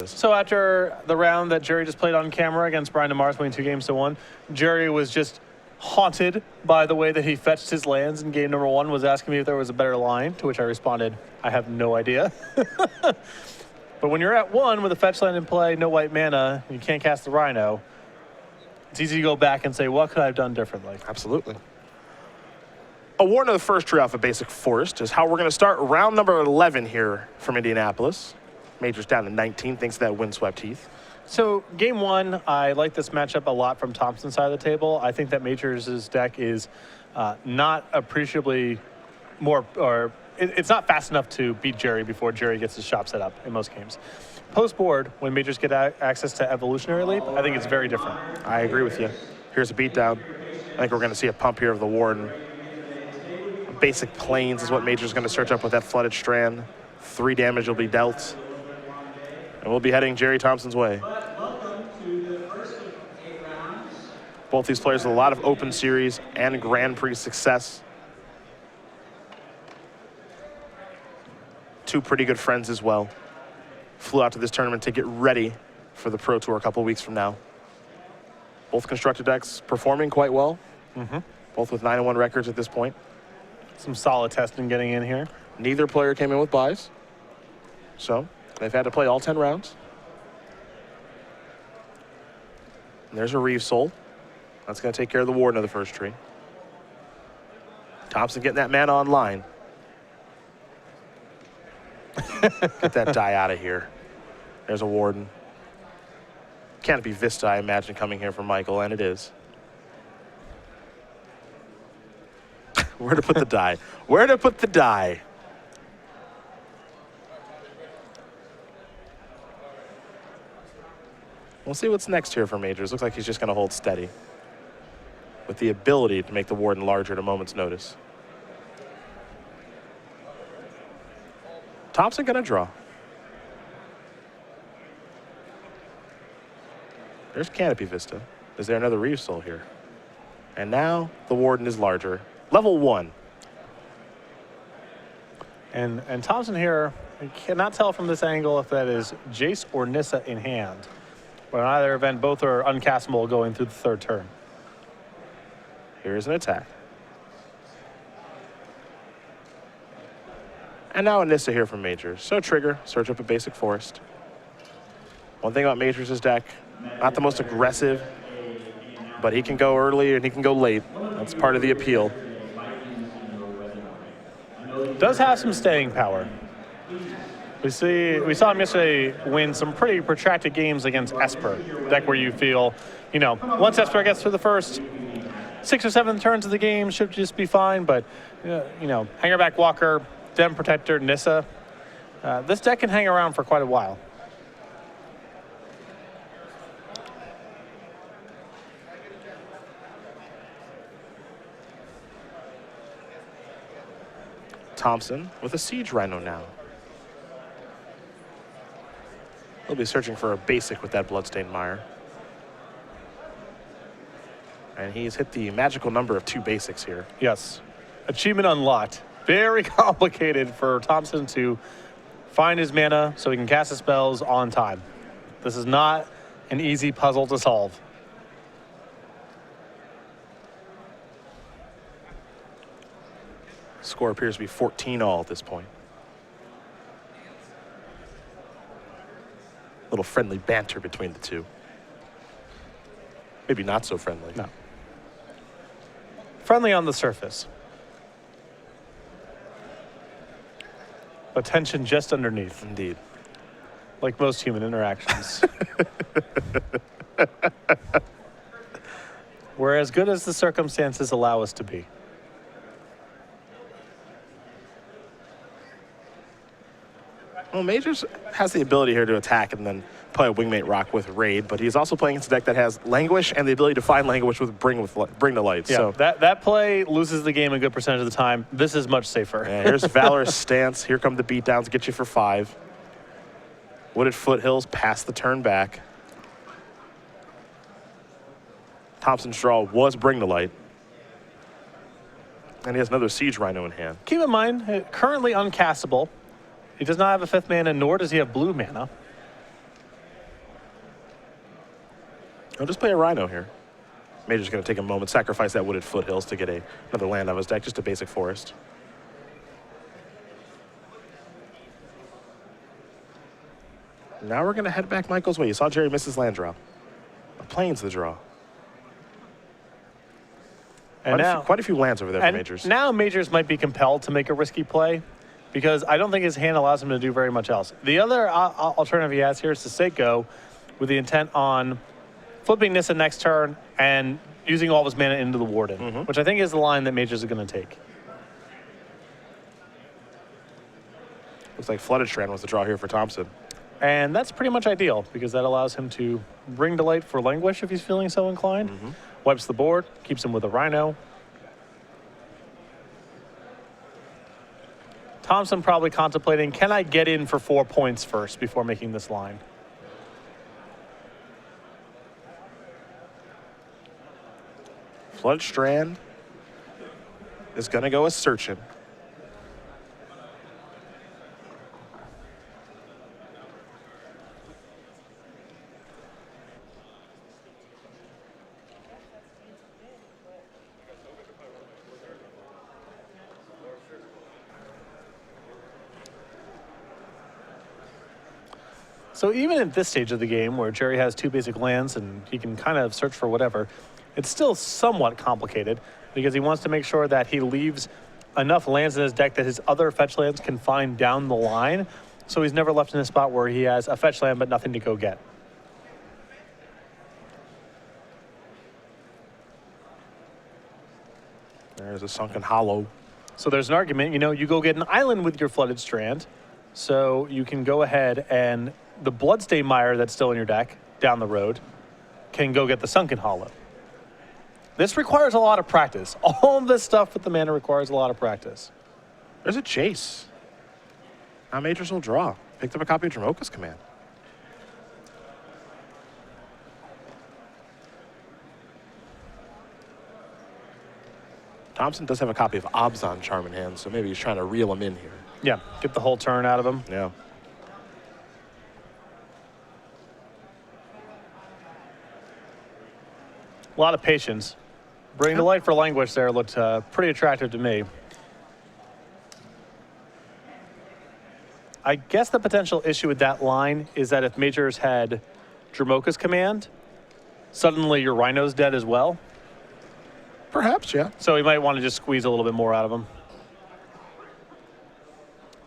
So after the round that Gerry just played on camera against Brian DeMars, winning 2-1, Gerry was just haunted by the way that he fetched his lands in game number 1, was asking me if there was a better line, to which I responded, I have no idea. But when you're at 1 with a fetch land in play, no white mana, and you can't cast the Rhino, it's easy to go back and say, what could I have done differently? Absolutely. Award of the first tree off of Basic Forest is how we're going to start round number 11 here from Indianapolis. Majors down to 19, thanks to that windswept heath. So game 1, I like this matchup a lot from Thompson's side of the table. I think that Majors' deck is not appreciably more, or it's not fast enough to beat Gerry before Gerry gets his shop set up in most games. Post-board, when Majors get access to Evolutionary Leap, I think it's very different. I agree with you. Here's a beatdown. I think we're going to see a pump here of the Warden. Basic Plains is what Majors going to search up with that Flooded Strand. 3 damage will be dealt. And we'll be heading Gerry Thompson's way. Both these players with a lot of Open Series and Grand Prix success. 2 pretty good friends as well. Flew out to this tournament to get ready for the Pro Tour a couple weeks from now. Both constructed decks performing quite well. Both with 9-1 records at this point. Some solid testing getting in here. Neither player came in with buys. So they've had to play all 10 rounds. And there's a Reeve Soul. That's going to take care of the Warden of the first tree. Thompson getting that mana online. Get that die out of here. There's a Warden. Canopy Vista, I imagine, coming here from Michael, and it is. Where to put the die? Where to put the die? We'll see what's next here for Majors. Looks like he's just going to hold steady with the ability to make the Warden larger at a moment's notice. Thompson going to draw. There's Canopy Vista. Is there another Reeve Soul here? And now the Warden is larger. Level 1. And Thompson here, I cannot tell from this angle if that is Jace or Nissa in hand. But in either event, both are uncastable going through the 3rd turn. Here's an attack. And now a Nissa here from Majors. So trigger, search up a Basic Forest. One thing about Majors' deck, not the most aggressive, but he can go early and he can go late. That's part of the appeal. Does have some staying power. We saw him yesterday win some pretty protracted games against Esper. A deck where you feel, you know, once Esper gets through the first 6 or 7 turns of the game, should just be fine. But, you know, Hangerback Walker, Dem Protector, Nissa, this deck can hang around for quite a while. Thompson with a Siege Rhino now. He'll be searching for a basic with that Bloodstained Mire. And he's hit the magical number of 2 basics here. Yes. Achievement unlocked. Very complicated for Thompson to find his mana so he can cast his spells on time. This is not an easy puzzle to solve. Score appears to be 14-all at this point. Little friendly banter between the two. Maybe not so friendly. No. Friendly on the surface. But tension just underneath. Indeed. Like most human interactions. We're as good as the circumstances allow us to be. Well, Majors has the ability here to attack and then play a Wingmate Rock with Raid, but he's also playing against a deck that has Languish and the ability to find Languish with Bring to Light. Yeah, so that play loses the game a good percentage of the time. This is much safer. Yeah, here's Valorous Stance. Here come the beatdowns, get you for 5. Wooded Foothills, pass the turn back. Thompson's draw was Bring to Light. And he has another Siege Rhino in hand. Keep in mind, currently uncastable. He does not have a 5th mana, nor does he have blue mana. I'll just play a Rhino here. Major's going to take a moment, sacrifice that Wooded Foothills to get another land out of his deck, just a basic forest. Now we're going to head back Michael's way. You saw Gerry miss his land draw. A Plains the draw. And quite a few lands over there for Majors. Now Majors might be compelled to make a risky play because I don't think his hand allows him to do very much else. The other alternative he has here is to Seiko with the intent on flipping Nissa next turn and using all of his mana into the Warden, which I think is the line that Majors are going to take. Looks like Flooded Strand was the draw here for Thompson. And that's pretty much ideal because that allows him to bring to light for Languish if he's feeling so inclined. Wipes the board, keeps him with a Rhino. Thompson probably contemplating, can I get in for 4 points first before making this line? Flood Strand is going to go as Searchin'. So even at this stage of the game where Gerry has 2 basic lands and he can kind of search for whatever, it's still somewhat complicated because he wants to make sure that he leaves enough lands in his deck that his other fetch lands can find down the line. So he's never left in a spot where he has a fetch land but nothing to go get. There's a Sunken Hollow. So there's an argument, you go get an island with your Flooded Strand. So you can go ahead and the Bloodstained Mire that's still in your deck down the road can go get the Sunken Hollow. This requires a lot of practice. All of this stuff with the mana requires a lot of practice. There's a Chase. Now Majors will draw. Picked up a copy of Dromoka's Command. Thompson does have a copy of Abzan Charm in hand, so maybe he's trying to reel him in here. Yeah, get the whole turn out of him. Yeah. A lot of patience. Bring to light for Languish there looked pretty attractive to me. I guess the potential issue with that line is that if Majors had Dromoka's Command, suddenly your Rhino's dead as well. Perhaps, yeah. So he might want to just squeeze a little bit more out of him.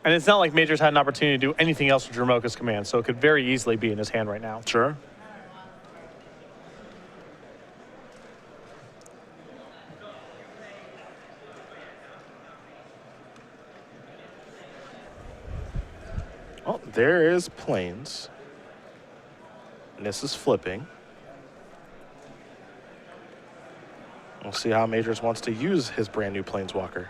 And it's not like Majors had an opportunity to do anything else with Dromoka's Command, so it could very easily be in his hand right now. Sure. Oh, there is Plains. And this is flipping. We'll see how Majors wants to use his brand new Planeswalker.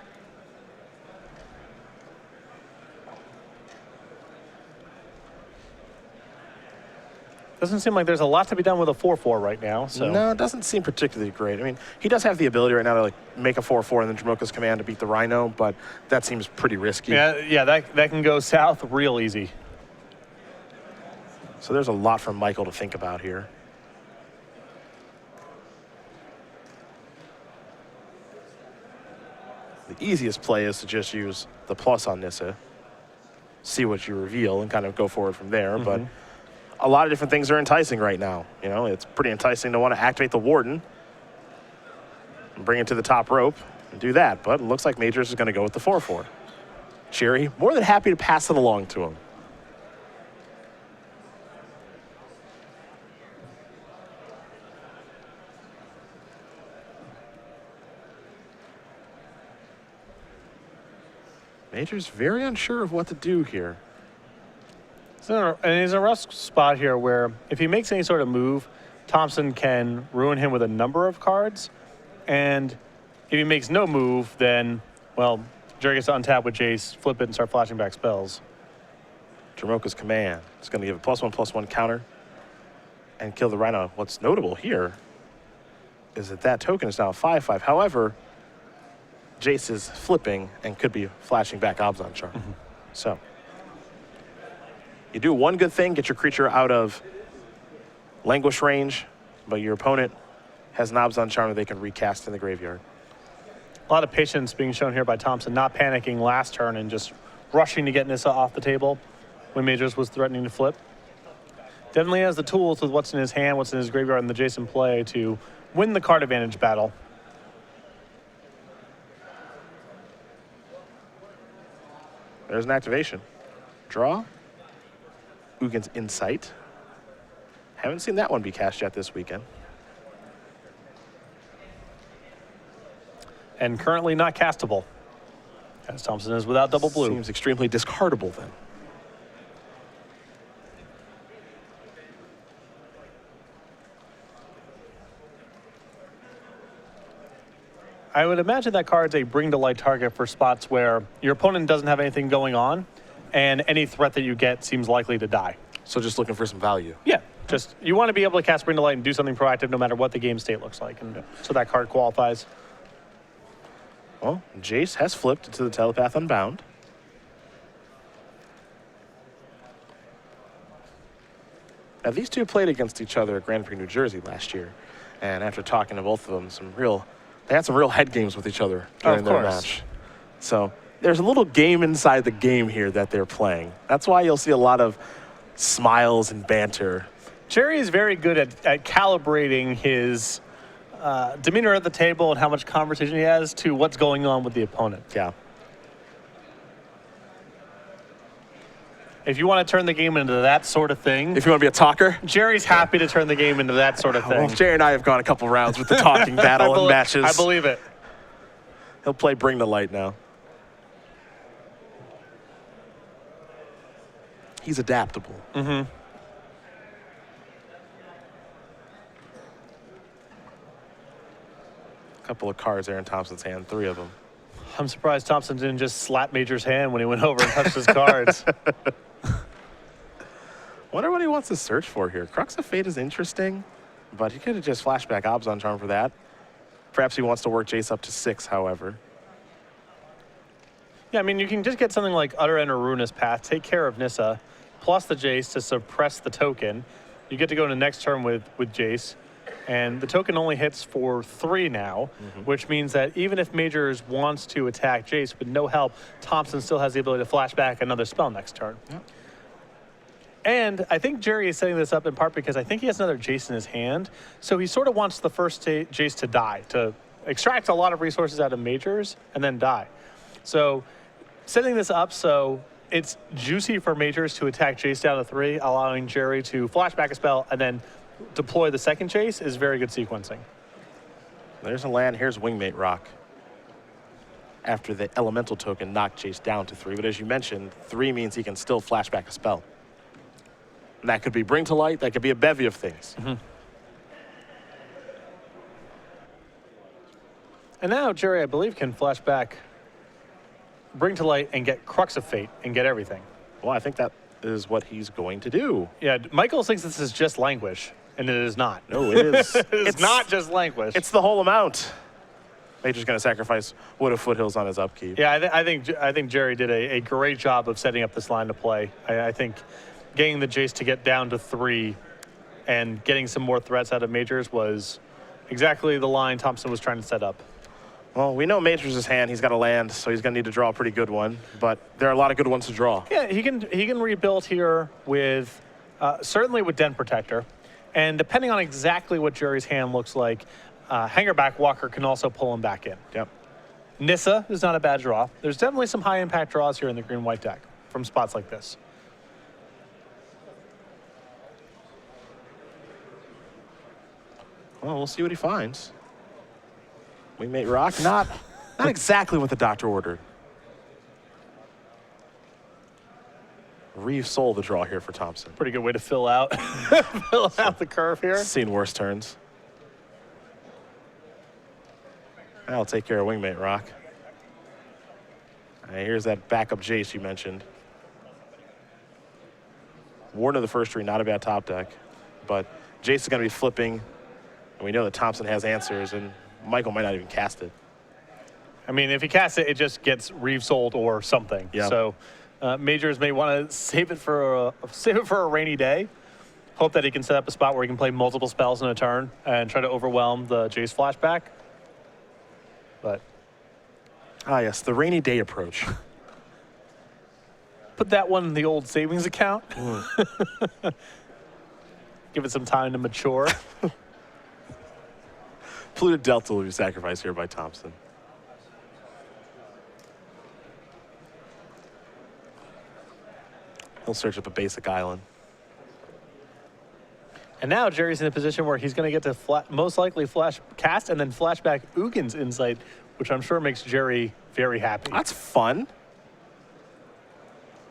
Doesn't seem like there's a lot to be done with a 4/4 right now. So No, it doesn't seem particularly great. I mean, he does have the ability right now to make a 4/4 and then Dromoka's Command to beat the Rhino, but that seems pretty risky. Yeah, that can go south real easy. So there's a lot for Michael to think about here. The easiest play is to just use the plus on Nissa, see what you reveal, and kind of go forward from there. But a lot of different things are enticing right now. It's pretty enticing to want to activate the Warden and bring it to the top rope and do that. But it looks like Majors is going to go with the 4/4. Gerry, more than happy to pass it along to him. Major's very unsure of what to do here. So, and he's in a rough spot here where if he makes any sort of move, Thompson can ruin him with a number of cards. And if he makes no move, then, well, Gerry gets to untap with Jace, flip it, and start flashing back spells. Dromoka's Command. It's going to give a +1/+1 counter and kill the Rhino. What's notable here is that token is now a 5/5. However, Jace is flipping and could be flashing back Abzan Charm. So you do one good thing, get your creature out of Languish range, but your opponent has knobs on charm that they can recast in the graveyard. A lot of patience being shown here by Thompson, not panicking last turn and just rushing to get Nissa off the table when Majors was threatening to flip. Definitely has the tools with what's in his hand, what's in his graveyard, and the Jason play to win the card advantage battle. There's an activation. Draw. Ugin's Insight. Haven't seen that one be cast yet this weekend. And currently not castable, as Thompson is without double blue. Seems extremely discardable then. I would imagine that card's a bring to light target for spots where your opponent doesn't have anything going on, and any threat that you get seems likely to die. So just looking for some value. Yeah, just you want to be able to cast bring to light and do something proactive no matter what the game state looks like, and so that card qualifies. Well, Jace has flipped to the Telepath Unbound. Now, these two played against each other at Grand Prix, New Jersey last year. And after talking to both of them, they had some real head games with each other during their match. So there's a little game inside the game here that they're playing. That's why you'll see a lot of smiles and banter. Gerry is very good at calibrating his demeanor at the table and how much conversation he has to what's going on with the opponent. Yeah. If you want to turn the game into that sort of thing, If you want to be a talker. Gerry's happy to turn the game into that sort of thing. Well, Gerry and I have gone a couple rounds with the talking battle and matches. I believe it. He'll play Bring the Light now. He's adaptable. Mm-hmm. Couple of cards there in Thompson's hand, 3 of them. I'm surprised Thompson didn't just slap Major's hand when he went over and touched his cards. Wonder what he wants to search for here. Crux of Fate is interesting, but he could have just flashback Obs on Charm for that. Perhaps he wants to work Jace up to 6, however. Yeah, I mean, you can just get something like Utter End or Ruinous Path, take care of Nissa, plus the Jace to suppress the token. You get to go into next turn with Jace, and the token only hits for 3 now, which means that even if Majors wants to attack Jace with no help, Thompson still has the ability to flash back another spell next turn. Yep. And I think Gerry is setting this up in part because I think he has another Jace in his hand, so he sort of wants the first Jace to die, to extract a lot of resources out of Majors and then die. So setting this up so it's juicy for Majors to attack Jace down to 3, allowing Gerry to flash back a spell and then deploy the second Jace is very good sequencing. There's a land. Here's Wingmate Rock. After the elemental token knocked Jace down to 3, but as you mentioned, 3 means he can still flash back a spell. And that could be Bring to Light, that could be a bevy of things. And now Gerry, I believe, can flash back, Bring to Light, and get Crux of Fate and get everything. Well, I think that is what he's going to do. Yeah, Michael thinks this is just Languish, and it is not. No, it is. It's not just Languish. It's the whole amount. Major's going to sacrifice Wood of Foothills on his upkeep. Yeah, I think Gerry did a great job of setting up this line to play. I think getting the Jace to get down to 3 and getting some more threats out of Majors was exactly the line Thompson was trying to set up. Well, we know Majors' hand. He's got a land, so he's going to need to draw a pretty good one. But there are a lot of good ones to draw. Yeah, he can rebuild here with certainly with Den Protector, and depending on exactly what Gerry's hand looks like, Hangerback Walker can also pull him back in. Yep. Nissa is not a bad draw. There's definitely some high impact draws here in the green-white deck from spots like this. Well, we'll see what he finds. Wingmate Rock, not exactly what the doctor ordered. Reeve Soul the draw here for Thompson. Pretty good way to fill out the curve here. Seen worse turns. I'll take care of Wingmate Rock. Here's that backup Jace you mentioned. Warden of the First Tree, not a bad top deck. But Jace is going to be flipping. And we know that Thompson has answers, and Michael might not even cast it. I mean, if he casts it, it just gets Reeve sold or something. Yeah. So Majors may want to save it for a rainy day. Hope that he can set up a spot where he can play multiple spells in a turn and try to overwhelm the Jace flashback. But yes, the rainy day approach. put that one in the old savings account. Give it some time to mature. Polluted Delta will be sacrificed here by Thompson. He'll search up a basic island. And now Jerry's in a position where he's going to get to most likely cast and then flashback Ugin's Insight, which I'm sure makes Gerry very happy. That's fun.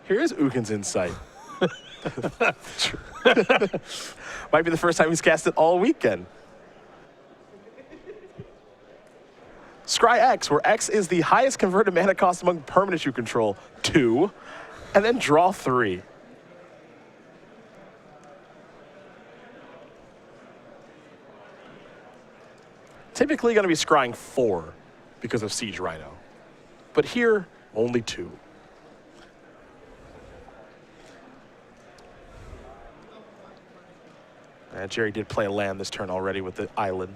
Here is Ugin's Insight. Might be the first time he's cast it all weekend. Scry X, where X is the highest converted mana cost among permanents you control, 2, and then draw 3. Typically going to be scrying 4 because of Siege Rhino. But here, only 2. And Gerry did play a land this turn already with the island.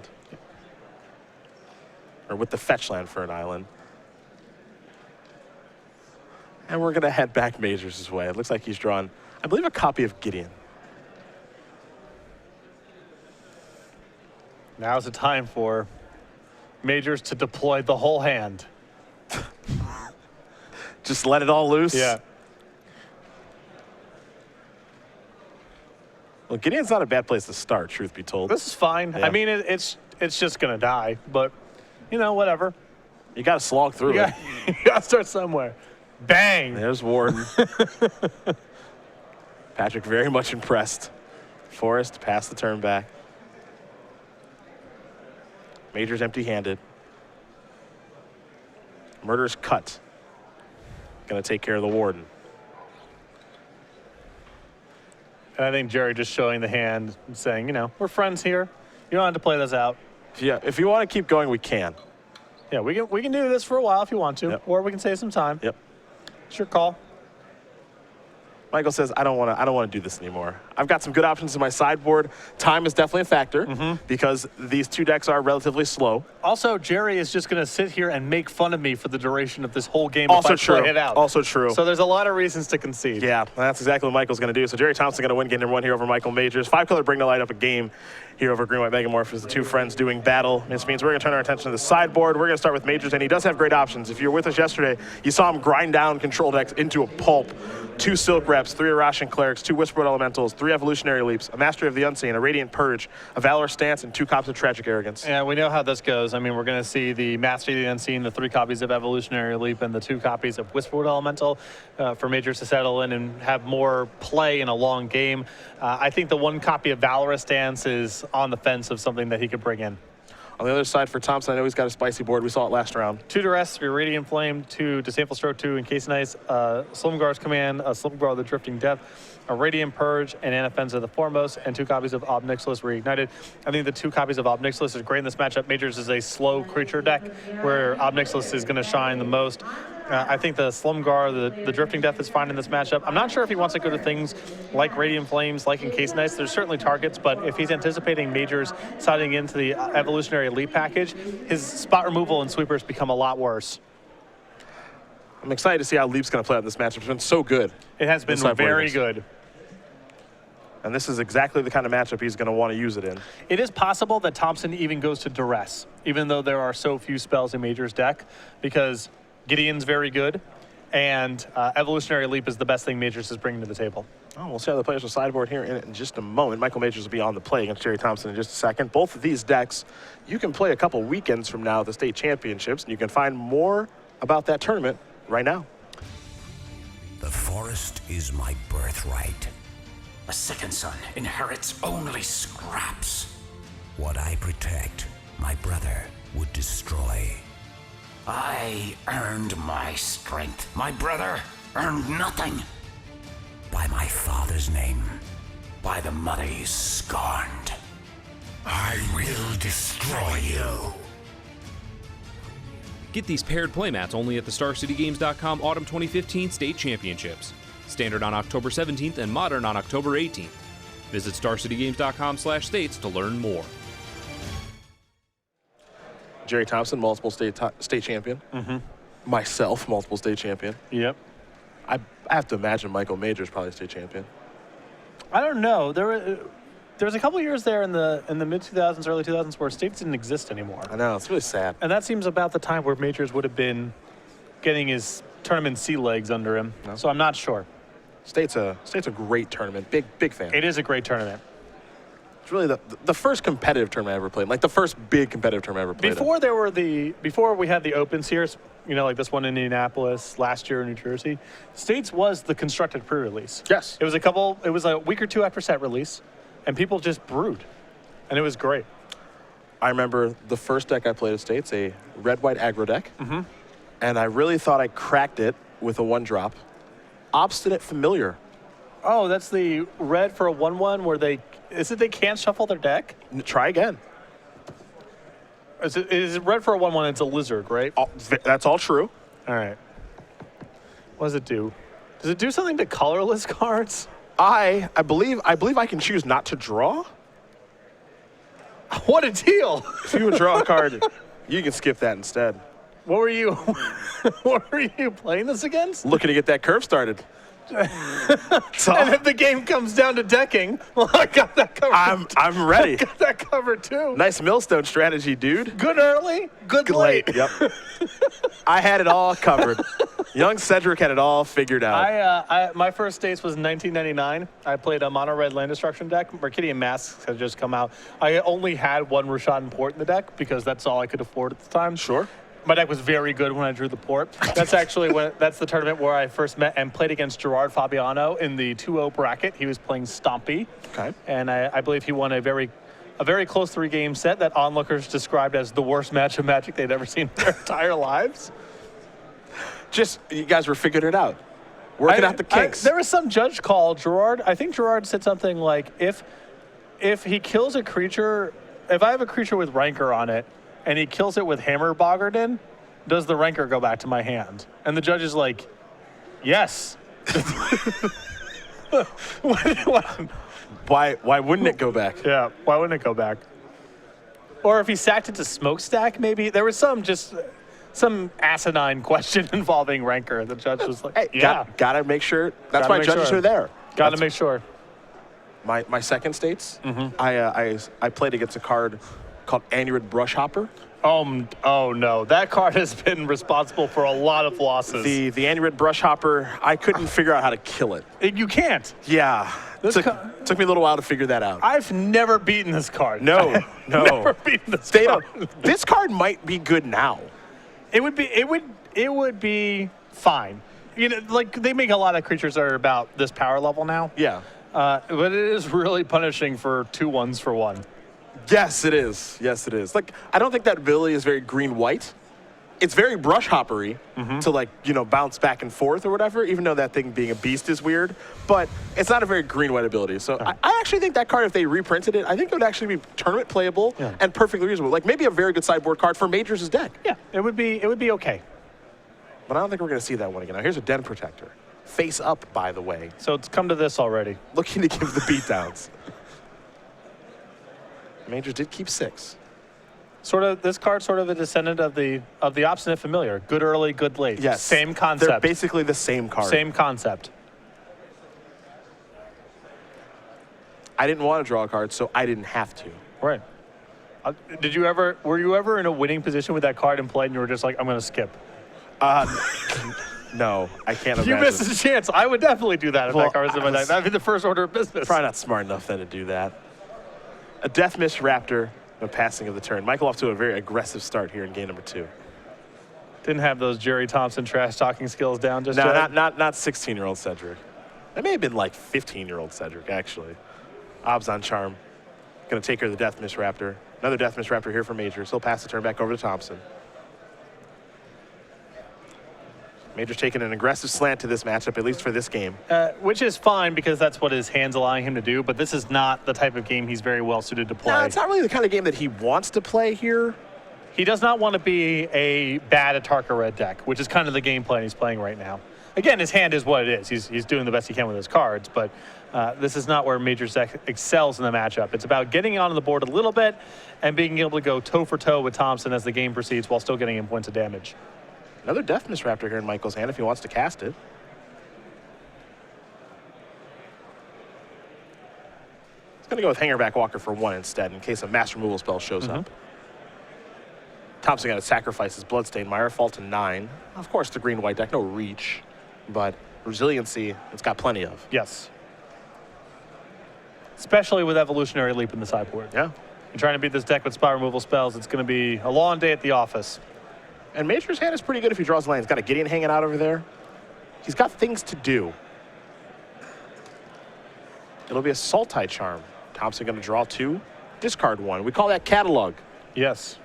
Or with the fetch land for an island. And we're going to head back Majors' way. It looks like he's drawn, I believe, a copy of Gideon. Now's the time for Majors to deploy the whole hand. Just let it all loose? Yeah. Well, Gideon's not a bad place to start, truth be told. This is fine. Yeah. I mean, it's just going to die, but, you know, whatever. You got to slog through it. You got to start somewhere. Bang! There's Warden. Patrick very much impressed. Forrest passed the turn back. Major's empty-handed. Murder's cut. Gonna take care of the Warden. And I think Gerry just showing the hand and saying, you know, we're friends here. You don't have to play this out. Yeah, if you want to keep going, we can. Yeah, we can do this for a while if you want to, Yep. or we can save some time. Yep. It's your call. Michael says, I don't want to do this anymore. I've got some good options in my sideboard. Time is definitely a factor because these 2 decks are relatively slow. Also, Gerry is just going to sit here and make fun of me for the duration of this whole game. Also if I play true. it out. Also true. So there's a lot of reasons to concede. Yeah, that's exactly what Michael's going to do. So Gerry Thompson going to win game number 1 here over Michael Majors. 5-color Bring to Light up a game here over Green White Megamorph as the 2 friends doing battle. This means we're going to turn our attention to the sideboard. We're going to start with Majors, and he does have great options. If you were with us yesterday, you saw him grind down control decks into a pulp. 2 Silk Reps, 3 Arashan Clerics, 2 Whisperwood Elementals, 3 Evolutionary Leaps, a Mastery of the Unseen, a Radiant Purge, a Valor Stance, and 2 copies of Tragic Arrogance. Yeah, we know how this goes. I mean, we're going to see the Mastery of the Unseen, the 3 copies of Evolutionary Leap, and the 2 copies of Whisperwood Elemental for Majors to settle in and have more play in a long game. I think the 1 copy of Valorous Stance is on the fence of something that he could bring in. On the other side for Thompson, I know he's got a spicy board. We saw it last round. 2 Duress, 3 Radiant Flame, 2 Disdainful Stroke, 2 Encased in Ice, Slumgar's Command, a Slumgar of the Drifting Death, a Radiant Purge, and Anafenza the Foremost, and 2 copies of Ob Nixilis Reignited. I think the 2 copies of Ob Nixilis is great in this matchup. Majors is a slow creature deck where Ob Nixilis is going to shine the most. I think the Slumgar, the Drifting Death is fine in this matchup. I'm not sure if he wants to go to things like Radiant Flames, like Encased in Ice. There's certainly targets, but if he's anticipating Majors siding into the Evolutionary Elite package, his spot removal and sweepers become a lot worse. I'm excited to see how Leap's going to play out in this matchup. It's been so good. It has been very good. And this is exactly the kind of matchup he's going to want to use it in. It is possible that Thompson even goes to Duress, even though there are so few spells in Major's deck, because Gideon's very good, and Evolutionary Leap is the best thing Majors is bringing to the table. Oh, we'll see how the players will sideboard here in just a moment. Michael Majors will be on the play against Gerry Thompson in just a second. Both of these decks, you can play a couple weekends from now at the state championships, and you can find more about that tournament right now. The forest is my birthright. A second son inherits only scraps. What I protect, my brother would destroy. I earned my strength. My brother earned nothing. By my father's name, by the mother's scorned. I will destroy you. Get these paired playmats only at the StarCityGames.com Autumn 2015 State Championships. Standard on October 17th and Modern on October 18th. Visit StarCityGames.com/states to learn more. Gerry Thompson, multiple state champion. Myself, multiple state champion. Yep. I have to imagine Michael Major's probably state champion. I don't know. There was a couple years there in the mid 2000s, early 2000s where states didn't exist anymore. I know, it's really sad. And that seems about the time where Majors would have been getting his tournament sea legs under him. No. So I'm not sure. State's a great tournament. Big fan. It is a great tournament. It's really the first competitive tournament I ever played. Like the first big competitive tournament I ever played. Before we had the opens here, like this one in Indianapolis, last year in New Jersey, States was the constructed pre-release. Yes. It was a week or two after set release, and people just brewed, and it was great. I remember the first deck I played at States, a red-white aggro deck, and I really thought I cracked it with a 1-drop. Obstinate Familiar. Oh, that's the red for a 1/1 where they can't shuffle their deck? Try again. Is it red for a 1/1? It's a lizard, right? That's all true. All right. What does it do? Does it do something to colorless cards? I believe I can choose not to draw. What a deal! If you would draw a card, you can skip that instead. What were you playing this against? Looking to get that curve started. And if the game comes down to decking, well, I got that covered. I'm ready. I got that covered too. Nice millstone strategy, dude. Good early, good late. Yep. I had it all covered. Young Cedric had it all figured out. My first States was in 1999. I played a mono red land destruction deck. Mercidian Masks had just come out. I only had one Rashad Port in the deck because that's all I could afford at the time. Sure. My deck was very good when I drew the port. That's actually that's the tournament where I first met and played against Gerard Fabiano in the 2-0 bracket. He was playing Stompy. Okay. And I believe he won a very close 3-game set that onlookers described as the worst match of Magic they'd ever seen in their entire lives. Just, you guys were figuring it out. Working out the kinks. There was some judge call, Gerard. I think Gerard said something like, if he kills a creature, if I have a creature with Rancor on it, and he kills it with Hammer Boggarden, does the Rancor go back to my hand? And the judge is like, yes. Why wouldn't it go back? Yeah, why wouldn't it go back? Or if he sacked it to Smokestack, maybe. There was some asinine question involving Rancor. The judge was like, Hey, yeah. gotta make sure. That's why judges are there. Gotta make sure. My second States, I played against a card called Anurid Brushhopper. Oh no, that card has been responsible for a lot of losses. The Anurid Brushhopper, I couldn't figure out how to kill it. You can't. Yeah. Took me a little while to figure that out. I've never beaten this card. No. Never beaten this card. This card might be good now. It would be fine. Like they make a lot of creatures that are about this power level now. Yeah. But it is really punishing for 2/1s for 1. Yes, it is. Yes, it is. Like, I don't think that ability is very green-white. It's very brush-hoppery to, bounce back and forth or whatever, even though that thing being a beast is weird. But it's not a very green-white ability. So I actually think that card, if they reprinted it, I think it would actually be tournament playable and perfectly reasonable. Like, maybe a very good sideboard card for Majors' deck. Yeah, it would be okay. But I don't think we're going to see that one again. Now, here's a Den Protector. Face up, by the way. So it's come to this already. Looking to give the beatdowns. Majors did keep 6. This card sort of a descendant of the Obstinate Familiar. Good early, good late. Yes. Same concept. They're basically the same card. Same concept. I didn't want to draw a card, so I didn't have to. Right. Were you ever in a winning position with that card and played and you were just like, I'm going to skip? No, I can't imagine. You missed a chance. I would definitely do that if that card was in my deck. That would be the first order of business. Probably not smart enough then to do that. A Death Miss Raptor, no passing of the turn. Michael off to a very aggressive start here in game number 2. Didn't have those Gerry Thompson trash talking skills down just no, yet. not 16-year-old Cedric. That may have been like 15-year-old Cedric, actually. Obs on Charm. Going to take her the Death Miss Raptor. Another Death Miss Raptor here for Majors. He'll pass the turn back over to Thompson. Major's taking an aggressive slant to this matchup, at least for this game. Which is fine because that's what his hand's allowing him to do, but this is not the type of game he's very well suited to play. No, it's not really the kind of game that he wants to play here. He does not want to be a bad Atarka red deck, which is kind of the game plan he's playing right now. Again, his hand is what it is. He's doing the best he can with his cards, but this is not where Majors excels in the matchup. It's about getting onto the board a little bit and being able to go toe for toe with Thompson as the game proceeds while still getting him points of damage. Another Death Miss Raptor here in Michael's hand if he wants to cast it. He's going to go with Hangerback Walker for 1 instead in case a mass removal spell shows up. Thompson got to sacrifice his Bloodstained Mire, fall to 9. Of course, the green-white deck, no reach, but resiliency, it's got plenty of. Yes. Especially with Evolutionary Leap in the sideboard. Yeah. You're trying to beat this deck with spell removal spells, it's going to be a long day at the office. And Major's hand is pretty good if he draws land. He's got a Gideon hanging out over there. He's got things to do. It'll be a Sultai Charm. Thompson going to draw 2, discard 1. We call that catalog. Yes.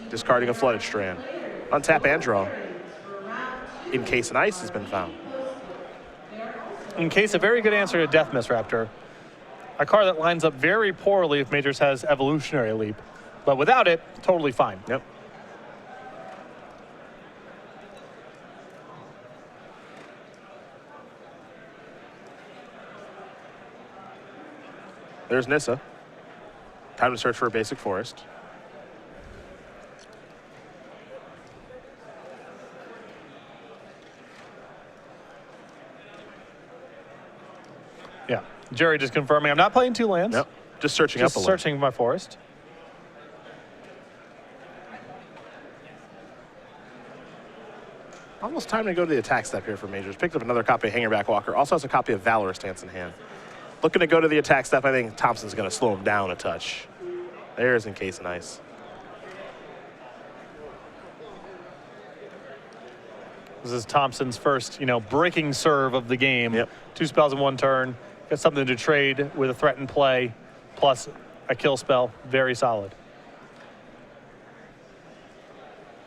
Discarding a Flooded Strand. Untap and draw. In case an ice has been found. In case a very good answer to Death Miss Raptor. A card that lines up very poorly if Majors has Evolutionary Leap. But without it, totally fine. Yep. There's Nissa. Time to search for a basic forest. Yeah. Gerry just confirming I'm not playing 2 lands. Yep. Just searching Just up a searching my forest. Almost time to go to the attack step here for Majors. Picked up another copy of Hangerback Walker. Also has a copy of Valorous Stance in hand. Looking to go to the attack step. I think Thompson's going to slow him down a touch. There's Encase and Ice. This is Thompson's first, breaking serve of the game. Yep. 2 spells in 1 turn. Got something to trade with a threat in play, plus a kill spell. Very solid.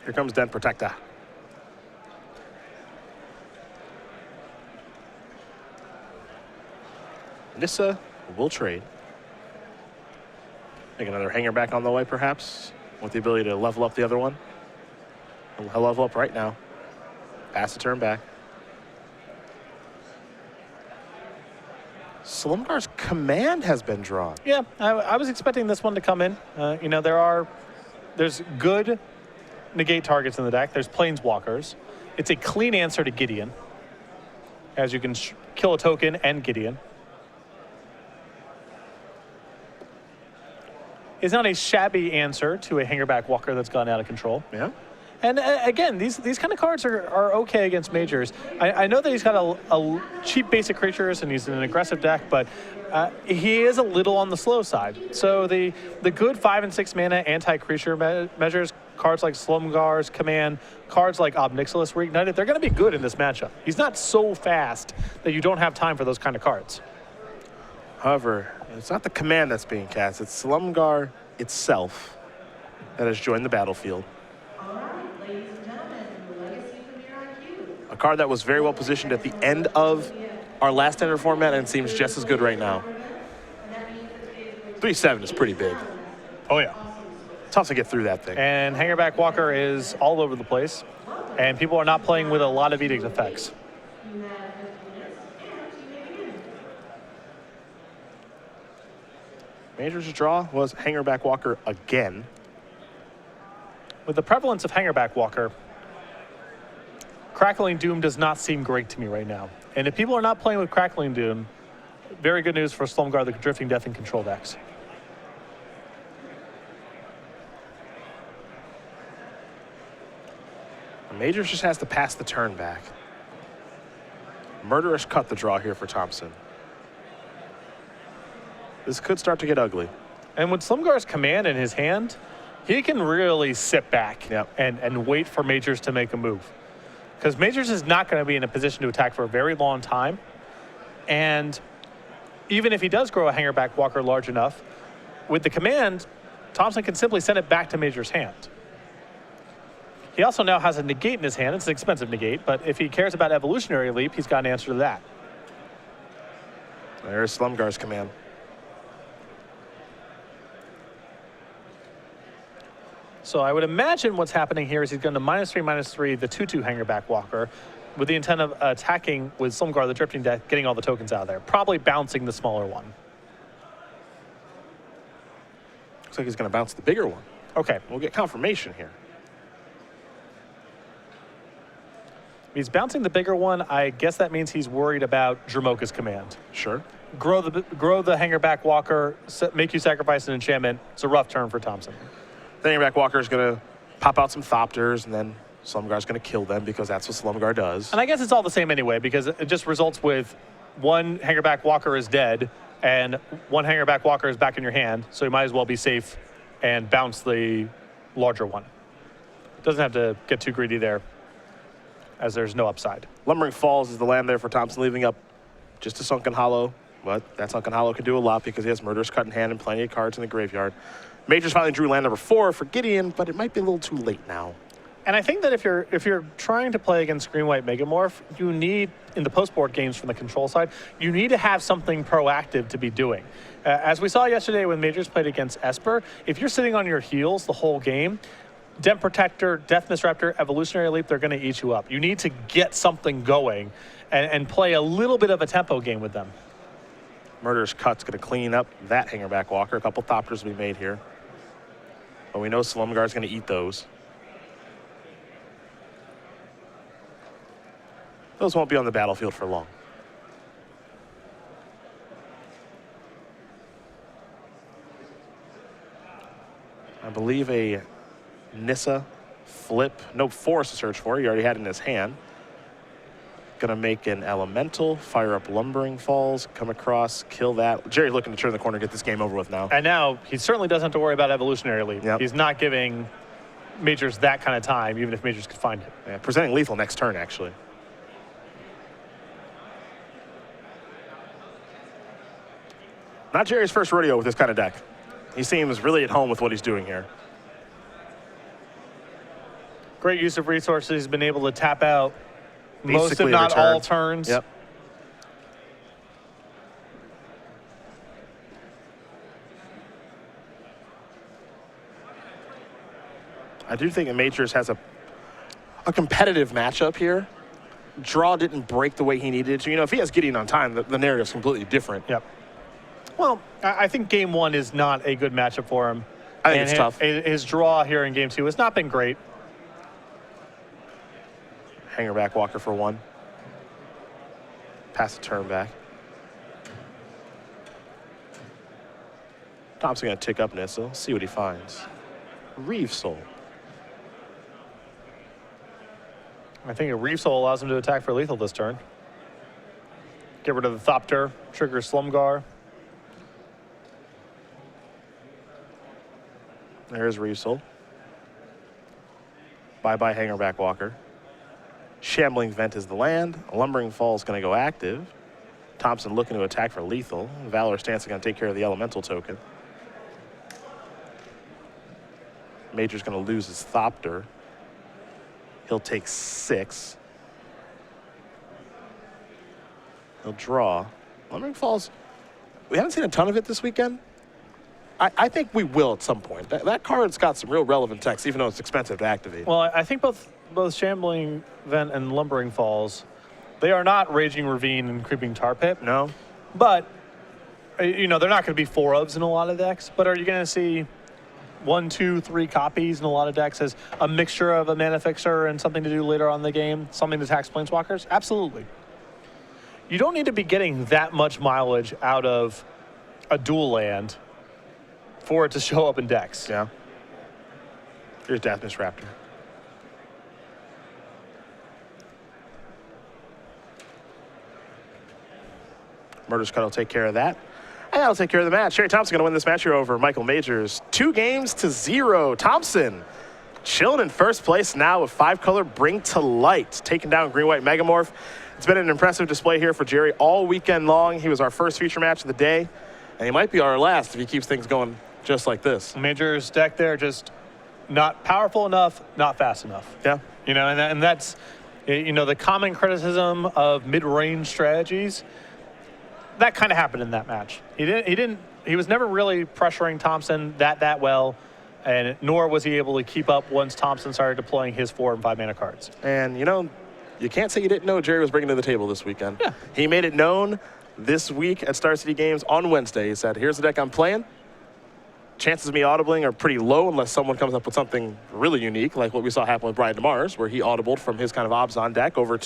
Here comes Den Protecta. Nissa will trade. Make another Hangerback on the way, perhaps, with the ability to level up the other one. He'll level up right now. Pass the turn back. Slumgar's Command has been drawn. Yeah, I was expecting this one to come in. There's good negate targets in the deck. There's Planeswalkers. It's a clean answer to Gideon, as you can kill a token and Gideon. It's not a shabby answer to a Hangerback Walker that's gone out of control. Yeah. And again, these kind of cards are okay against Majors. I know that he's got a cheap basic creatures and he's in an aggressive deck, but he is a little on the slow side. So the good 5 and 6 mana anti-creature measures, cards like Slumgar's Command, cards like Ob Nixilis Reignited, they're going to be good in this matchup. He's not so fast that you don't have time for those kind of cards. However, it's not the Command that's being cast. It's Slumgar itself that has joined the battlefield. A card that was very well positioned at the end of our last standard format and seems just as good right now. 3/7 is pretty big. Oh, yeah. Tough to get through that thing. And Hangerback Walker is all over the place, and people are not playing with a lot of edict effects. Major's draw was Hangerback Walker again. With the prevalence of Hangerback Walker, Crackling Doom does not seem great to me right now. And if people are not playing with Crackling Doom, very good news for Slumgar, the Drifting Death and control decks. Majors just has to pass the turn back. Murderous cut the draw here for Thompson. This could start to get ugly. And with Slumgar's Command in his hand, he can really sit back and wait for Majors to make a move. Because Majors is not going to be in a position to attack for a very long time. And even if he does grow a Hangerback Walker large enough, with the Command, Thompson can simply send it back to Majors' hand. He also now has a negate in his hand. It's an expensive negate, but if he cares about Evolutionary Leap, he's got an answer to that. There's Slumgar's Command. So I would imagine what's happening here is he's going to -3/-3, the 2/2 Hangerback Walker, with the intent of attacking with Slumgar, the drifting deck, getting all the tokens out of there. Probably bouncing the smaller one. Looks like he's going to bounce the bigger one. Okay. We'll get confirmation here. If he's bouncing the bigger one, I guess that means he's worried about Dromoka's command. Sure. Grow the Hangerback Walker, make you sacrifice an enchantment. It's a rough turn for Thompson. The Hangerback Walker is going to pop out some Thopters, and then Slumgar's going to kill them because that's what Slumgar does. And I guess it's all the same anyway, because it just results with one Hangerback Walker is dead, and one Hangerback Walker is back in your hand, so you might as well be safe and bounce the larger one. Doesn't have to get too greedy there, as there's no upside. Lumbering Falls is the land there for Thompson, leaving up just a Sunken Hollow. But that Sunken Hollow can do a lot because he has Murderous Cut in hand and plenty of cards in the graveyard. Majors finally drew land number 4 for Gideon, but it might be a little too late now. And I think that if you're trying to play against Green White Megamorph, you need, in the post-board games from the control side, you need to have something proactive to be doing. As we saw yesterday when Majors played against Esper, if you're sitting on your heels the whole game, Dent Protector, Death Disruptor, Evolutionary Leap, they're going to eat you up. You need to get something going and play a little bit of a tempo game with them. Murderous Cut's going to clean up that Hangerback Walker. A couple Thopters will be made here. But we know Slumgar's going to eat those. Those won't be on the battlefield for long. I believe a Nissa flip. No force to search for. He already had it in his hand. Gonna make an elemental, fire up Lumbering Falls, come across, kill that. Gerry looking to turn the corner, get this game over with now. And now he certainly doesn't have to worry about Evolutionary Leap. Yep. He's not giving Majors that kind of time, even if Majors could find it. Yeah, presenting lethal next turn, actually. Not Gerry's first rodeo with this kind of deck. He seems really at home with what he's doing here. Great use of resources. He's been able to tap out most, Basically if not return. all, turns. Yep. I do think that Majors has a competitive matchup here. Draw didn't break the way he needed to. You know, if he has Gideon on time, the narrative's completely different. Yep. Well, I think game 1 is not a good matchup for him. I think it's tough. His draw here in game 2 has not been great. Hangerback Walker for 1. Pass the turn back. Thompson going to tick up Nissa. See what he finds. Reeve Soul. I think a Reeve Soul allows him to attack for lethal this turn. Get rid of the Thopter, trigger Slumgar. There's Reeve Soul. Bye-bye Hangerback Walker. Shambling Vent is the land. Lumbering Fall is going to go active. Thompson looking to attack for lethal. Valor Stance is going to take care of the elemental token. Major's going to lose his Thopter. He'll take 6. He'll draw. Lumbering Falls, we haven't seen a ton of it this weekend. I think we will at some point. That card's got some real relevant text, even though it's expensive to activate. Well, I think both Shambling Vent and Lumbering Falls, they are not Raging Ravine and Creeping Tar Pit. No. But, you know, they're not going to be 4-ofs in a lot of decks. But are you going to see 1, 2, 3 copies in a lot of decks as a mixture of a mana fixer and something to do later on in the game, something to tax Planeswalkers? Absolutely. You don't need to be getting that much mileage out of a dual land for it to show up in decks. Yeah. Here's Death Disruptor. Murderous Cut will take care of that. And that'll take care of the match. Gerry Thompson going to win this match here over Michael Majors. 2-0. Thompson chilling in first place now with 5-color Bring to Light, taking down Green-White Megamorph. It's been an impressive display here for Gerry all weekend long. He was our first feature match of the day, and he might be our last if he keeps things going just like this. Major's deck there just not powerful enough, not fast enough. Yeah. You know, and that's, you know, the common criticism of mid-range strategies. That kind of happened in that match. He was never really pressuring Thompson that well, and nor was he able to keep up once Thompson started deploying his 4 and 5 mana cards. And, you know, you can't say you didn't know Gerry was bringing to the table this weekend. Yeah. He made it known this week at Star City Games on Wednesday. He said, here's the deck I'm playing. Chances of me audibling are pretty low unless someone comes up with something really unique, like what we saw happen with Brian DeMars, where he audibled from his kind of Obzon deck over to